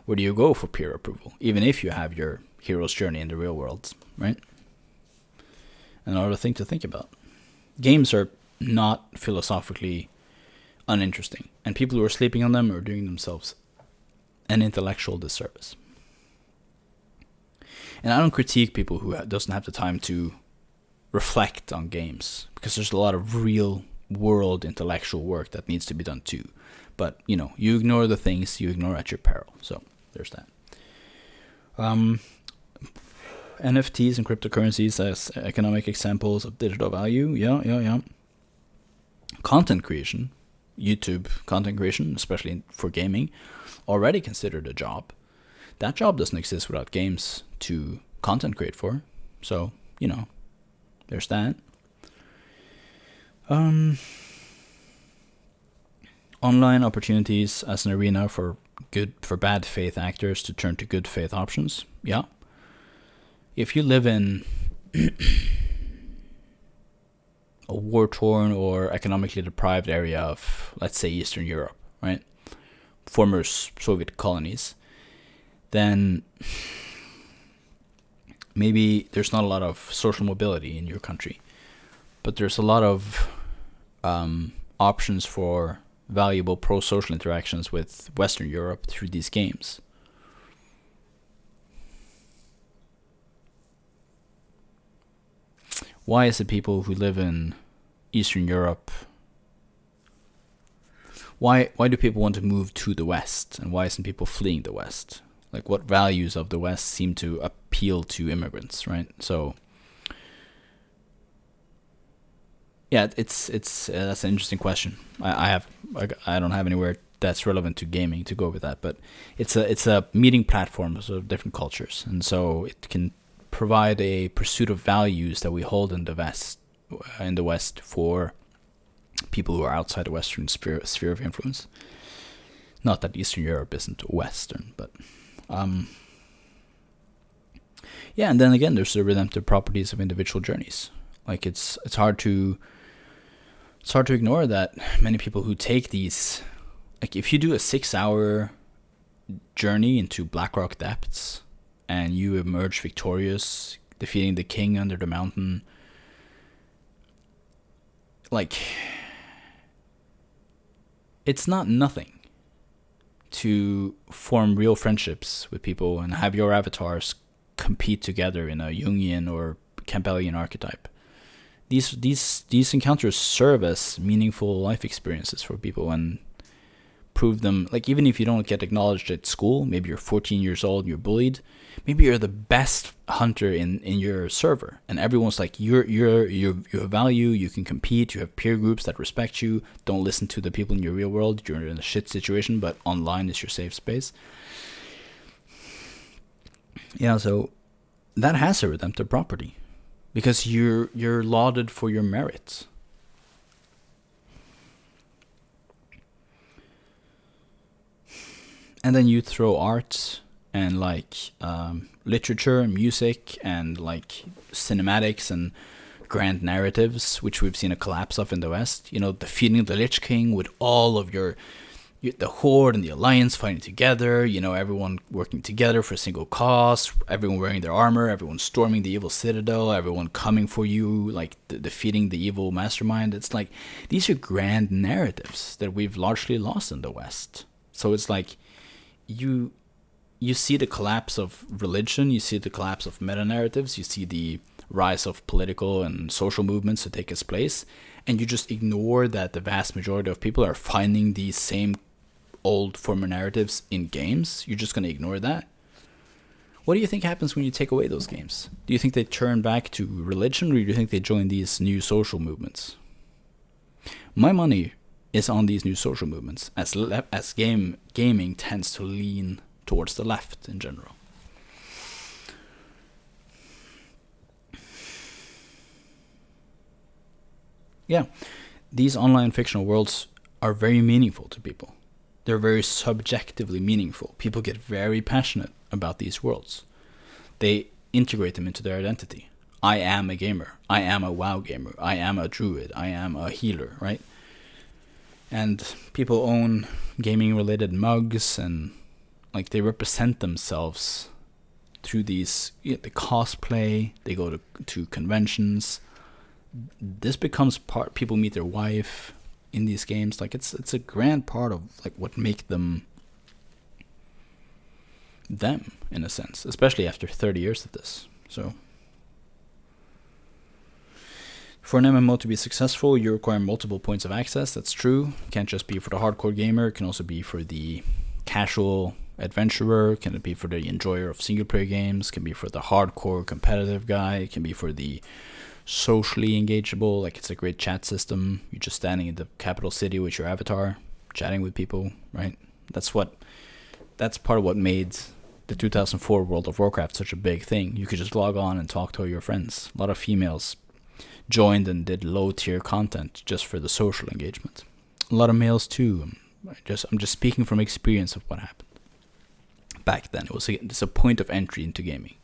Speaker 1: where do you go for peer approval? Even if you have your hero's journey in the real world, right? Another thing to think about. Games are not philosophically uninteresting, and people who are sleeping on them are doing themselves an intellectual disservice. And I don't critique people who doesn't have the time to reflect on games, because there's a lot of real world intellectual work that needs to be done too. But, you ignore the things you ignore at your peril. So there's that. NFTs and cryptocurrencies as economic examples of digital value. Yeah. Content creation, YouTube content creation, especially for gaming, already considered a job. That job doesn't exist without games to content create for. So, there's that. Online opportunities as an arena for bad faith actors to turn to good faith options. Yeah. If you live in a war-torn or economically deprived area of, let's say, Eastern Europe, right? Former Soviet colonies, then maybe there's not a lot of social mobility in your country, but there's a lot of options for valuable pro-social interactions with Western Europe through these games. Why is it people who live in Eastern Europe, why do people want to move to the West, and why isn't people fleeing the West? Like, what values of the West seem to appeal to immigrants, right? So yeah, it's that's an interesting question. I don't have anywhere that's relevant to gaming to go with that, but it's a meeting platform of different cultures, and so it can provide a pursuit of values that we hold in the West in the West for people who are outside the Western sphere of influence. Not that Eastern Europe isn't Western, but yeah. And then again, there's the redemptive properties of individual journeys. Like it's hard to ignore that many people who take these, like if you do a 6-hour journey into Blackrock depths and you emerge victorious, defeating the king under the mountain, like it's not nothing to form real friendships with people and have your avatars compete together in a Jungian or Campbellian archetype. These encounters serve as meaningful life experiences for people and prove them, like even if you don't get acknowledged at school, maybe you're 14 years old, you're bullied, maybe you're the best hunter in your server and everyone's like you have value, you can compete, you have peer groups that respect you, don't listen to the people in your real world, you're in a shit situation, but online is your safe space. Yeah, so that has a redemptive property because you're lauded for your merits. And then you throw art and like literature and music and like cinematics and grand narratives, which we've seen a collapse of in the West. You know, defeating the Lich King with all of the Horde and the Alliance fighting together, you know, everyone working together for a single cause, everyone wearing their armor, everyone storming the evil citadel, everyone coming for you, like defeating the evil mastermind. It's like, these are grand narratives that we've largely lost in the West. So it's like, you see the collapse of religion, you see the collapse of meta-narratives, you see the rise of political and social movements to take its place, and you just ignore that the vast majority of people are finding these same old former narratives in games. You're just going to ignore that. What do you think happens when you take away those games? Do you think they turn back to religion, or do you think they join these new social movements? My money is on these new social movements, as gaming tends to lean towards the left in general. Yeah, these online fictional worlds are very meaningful to people. They're very subjectively meaningful. People get very passionate about these worlds. They integrate them into their identity. I am a gamer. I am a WoW gamer. I am a druid. I am a healer, right? And people own gaming-related mugs, and like they represent themselves through these, the cosplay. They go to conventions. This becomes part. People meet their wife in these games. Like it's a grand part of like what make them in a sense, especially after 30 years of this. So for an MMO to be successful, you require multiple points of access. That's true. It can't just be for the hardcore gamer. It can also be for the casual adventurer. Can it be for the enjoyer of single player games? It can be for the hardcore competitive guy. It can be for the socially engageable, like it's a great chat system. You're just standing in the capital city with your avatar, chatting with people, right? That's part of what made the 2004 World of Warcraft such a big thing. You could just log on and talk to your friends. A lot of females joined and did low tier content just for the social engagement. A lot of males too. I'm just speaking from experience of what happened back then. It's a point of entry into gaming.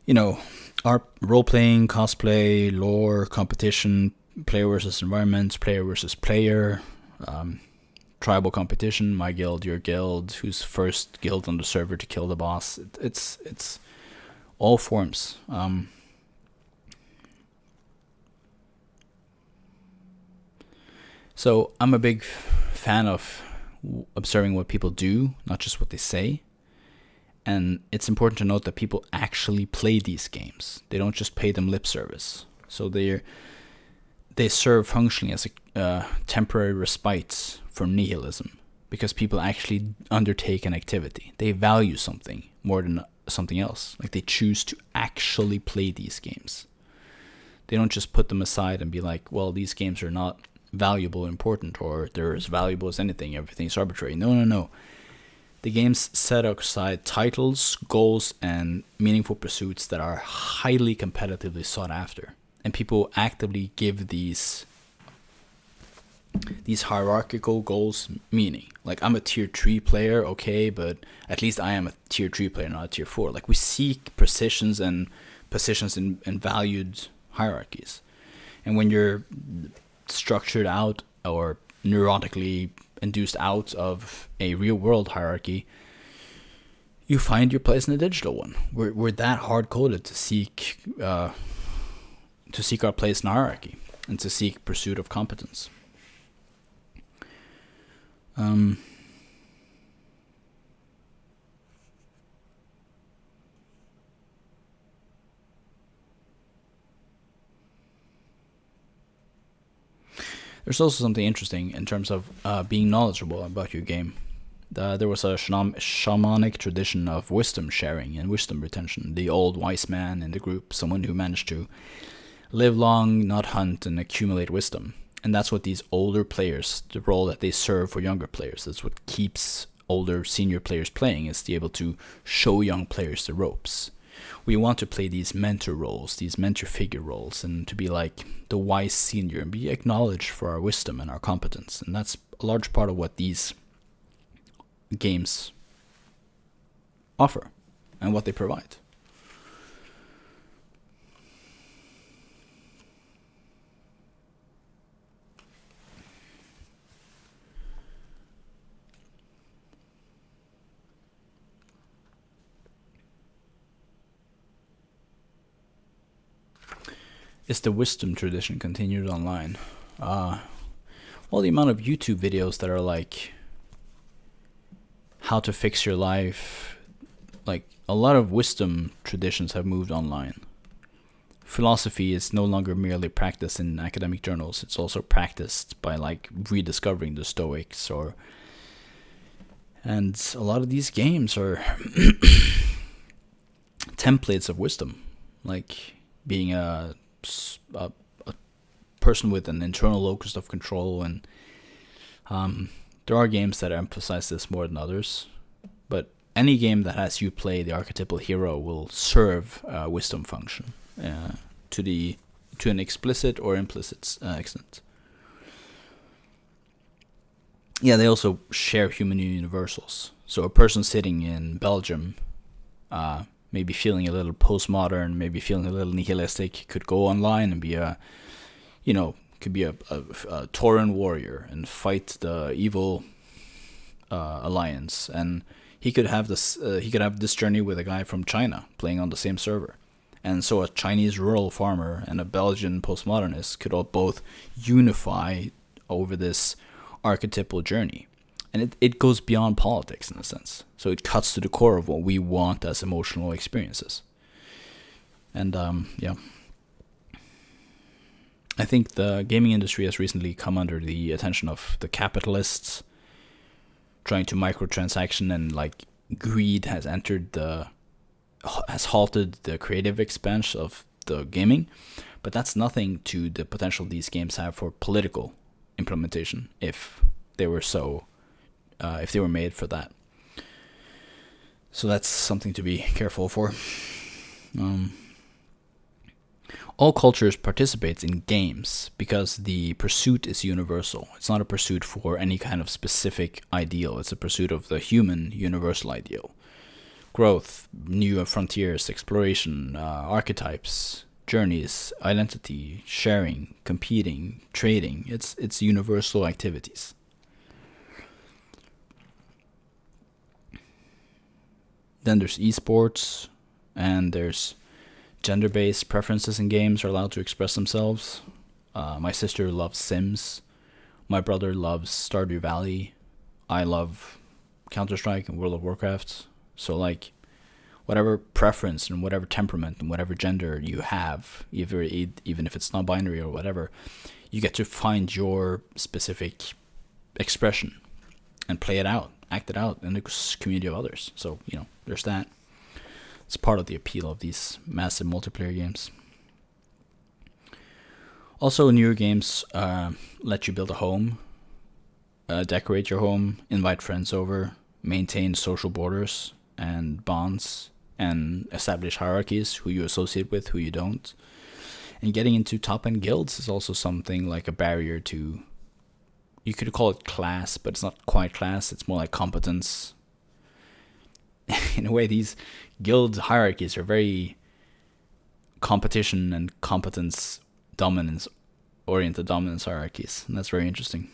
Speaker 1: You know, our role-playing, cosplay, lore, competition, player versus environment, player versus player, tribal competition, my guild, your guild, who's first guild on the server to kill the boss. It's all forms. So I'm a big fan of observing what people do, not just what they say. And it's important to note that people actually play these games. They don't just pay them lip service. So they serve functionally as a temporary respite from nihilism, because people actually undertake an activity. They value something more than something else. Like they choose to actually play these games. They don't just put them aside and be like, well, these games are not valuable, important, or they're as valuable as anything. Everything's arbitrary. No. The games set aside titles, goals, and meaningful pursuits that are highly competitively sought after. And people actively give these hierarchical goals meaning. Like, I'm a tier 3 player, okay, but at least I am a tier 3 player, not a tier 4. Like, we seek positions in valued hierarchies. And when you're structured out or neurotically induced out of a real world hierarchy, you find your place in a digital one. We're that hard coded to seek our place in hierarchy and to seek pursuit of competence. There's also something interesting in terms of being knowledgeable about your game. There was a shamanic tradition of wisdom sharing and wisdom retention. The old wise man in the group, someone who managed to live long, not hunt, and accumulate wisdom. And that's what these older players, the role that they serve for younger players, that's what keeps older senior players playing, is to be able to show young players the ropes. We want to play these mentor roles, these mentor figure roles, and to be like the wise senior and be acknowledged for our wisdom and our competence. And that's a large part of what these games offer and what they provide. Is the wisdom tradition continued online? Well, the amount of YouTube videos that are like how to fix your life, like a lot of wisdom traditions have moved online. Philosophy is no longer merely practiced in academic journals. It's also practiced by like rediscovering the Stoics, and a lot of these games are templates of wisdom, like being a person with an internal locus of control, and there are games that emphasize this more than others, but any game that has you play the archetypal hero will serve a wisdom function to an explicit or implicit extent. Yeah, they also share human universals. So a person sitting in Belgium, maybe feeling a little postmodern, maybe feeling a little nihilistic, could go online and be a Tauran warrior and fight the evil alliance, and he could have this journey with a guy from China playing on the same server. And so a Chinese rural farmer and a Belgian postmodernist could all both unify over this archetypal journey. And it goes beyond politics in a sense. So it cuts to the core of what we want as emotional experiences. And yeah. I think the gaming industry has recently come under the attention of the capitalists trying to microtransaction, and like greed has halted the creative expansion of the gaming. But that's nothing to the potential these games have for political implementation if they were made for that. So that's something to be careful for. All cultures participate in games because the pursuit is universal. It's not a pursuit for any kind of specific ideal. It's a pursuit of the human universal ideal. Growth, new frontiers, exploration, archetypes, journeys, identity, sharing, competing, trading. It's universal activities. Then there's esports, and there's gender-based preferences in games are allowed to express themselves. My sister loves Sims. My brother loves Stardew Valley. I love Counter-Strike and World of Warcraft. So like, whatever preference and whatever temperament and whatever gender you have, even if it's not binary or whatever, you get to find your specific expression and play it out, act it out in the community of others. So, there's that. It's part of the appeal of these massive multiplayer games. Also, newer games let you build a home, decorate your home, invite friends over, maintain social borders and bonds and establish hierarchies, who you associate with, who you don't. And getting into top-end guilds is also something like a barrier to, you could call it class, but it's not quite class, it's more like competence. In a way, these guild hierarchies are very competition and competence dominance oriented dominance hierarchies, and that's very interesting.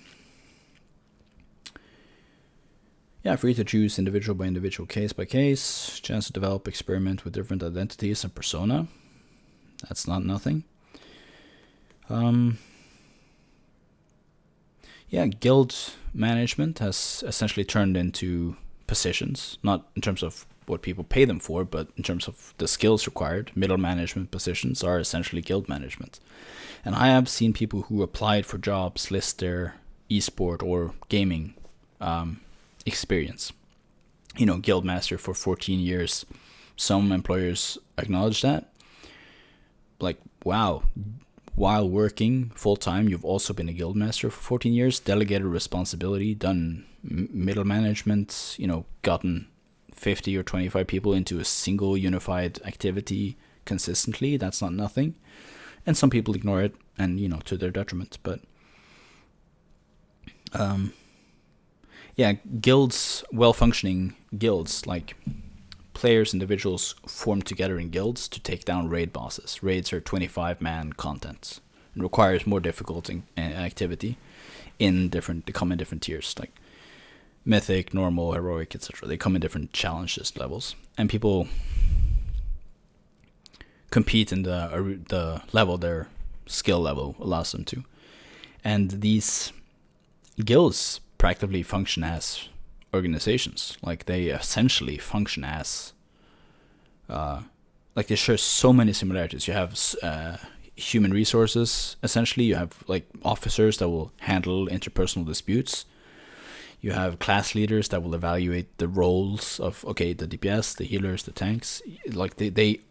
Speaker 1: Yeah, free to choose individual by individual, case by case, chance to develop, experiment with different identities and persona. That's not nothing. Yeah, guild management has essentially turned into positions, not in terms of what people pay them for, but in terms of the skills required. Middle management positions are essentially guild management. And I have seen people who applied for jobs list their esport or gaming experience. You know, guild master for 14 years. Some employers acknowledge that. Like, wow, while working full-time, you've also been a guild master for 14 years, delegated responsibility, done middle management, you know, gotten 50 or 25 people into a single unified activity consistently. That's not nothing. And some people ignore it, and, you know, to their detriment. But yeah, guilds, well-functioning guilds, like players, individuals form together in guilds to take down raid bosses. Raids are 25-man content. It requires more difficult activity they come in different tiers, like mythic, normal, heroic, etc. They come in different challenges levels, and people compete in the level their skill level allows them to. And these guilds practically function as organizations. Like, they essentially function as like, they share so many similarities. You have human resources, essentially. You have like officers that will handle interpersonal disputes. You have class leaders that will evaluate the roles of, okay, the DPS, the healers, the tanks. Like, they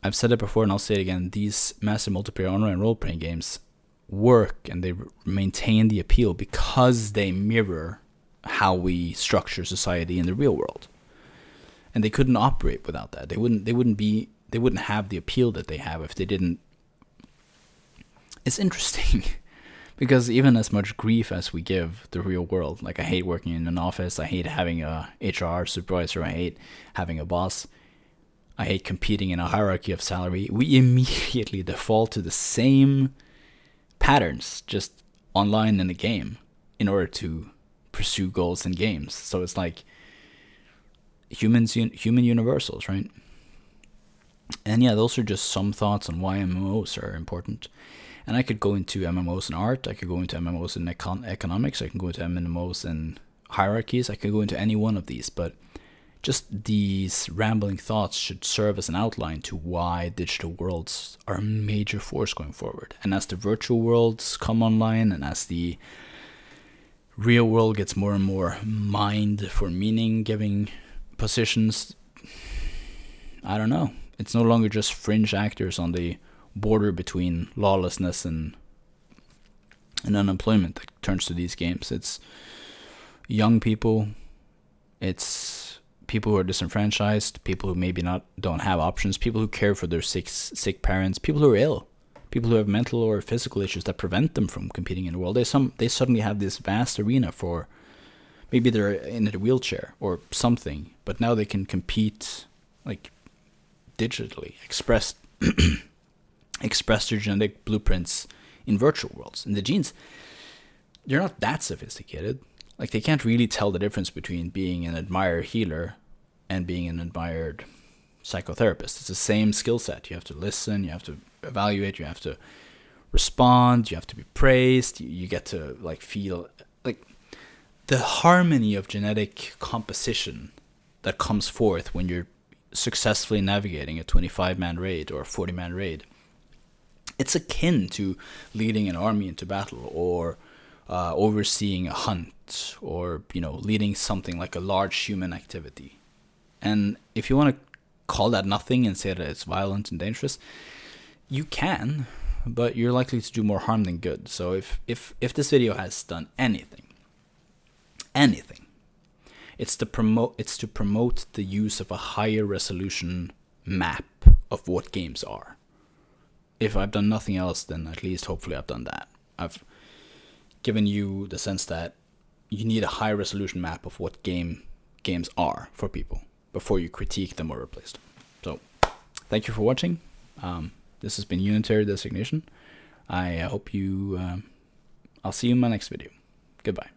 Speaker 1: I've said it before and I'll say it again, these massive multiplayer online role-playing games work and they maintain the appeal because they mirror how we structure society in the real world. And they couldn't operate without that. They wouldn't have the appeal that they have if they didn't. It's interesting because even as much grief as we give the real world, like, I hate working in an office, I hate having a HR supervisor, I hate having a boss, I hate competing in a hierarchy of salary, we immediately default to the same patterns, just online in a game, in order to pursue goals in games. So it's like human universals, right? And yeah, those are just some thoughts on why MMOs are important. And I could go into MMOs in art, I could go into MMOs in economics, I can go into MMOs in hierarchies, I could go into any one of these, but just these rambling thoughts should serve as an outline to why digital worlds are a major force going forward. And as the virtual worlds come online, and as the real world gets more and more mined for meaning-giving positions, I don't know. It's no longer just fringe actors on the border between lawlessness and unemployment that turns to these games. It's young people, it's people who are disenfranchised, people who maybe don't have options, people who care for their sick parents, people who are ill, people who have mental or physical issues that prevent them from competing in the world. They suddenly have this vast arena for, maybe they're in a wheelchair or something, but now they can compete, like, digitally, express their genetic blueprints in virtual worlds. And the genes, they're not that sophisticated. Like, they can't really tell the difference between being an admired healer and being an admired psychotherapist. It's the same skill set. You have to listen, you have to evaluate, you have to respond, you have to be praised, you get to, like, feel, like, the harmony of genetic composition that comes forth when you're successfully navigating a 25-man raid or a 40-man raid. It's akin to leading an army into battle, or overseeing a hunt, or, you know, leading something like a large human activity. And if you want to call that nothing and say that it's violent and dangerous, you can, but you're likely to do more harm than good. So if this video has done anything anything. It's to promote the use of a higher resolution map of what games are. If I've done nothing else, then at least hopefully I've done that. I've given you the sense that you need a high resolution map of what games are for people before you critique them or replace them. So, thank you for watching. This has been Unitary Designation. I hope you... I'll see you in my next video. Goodbye.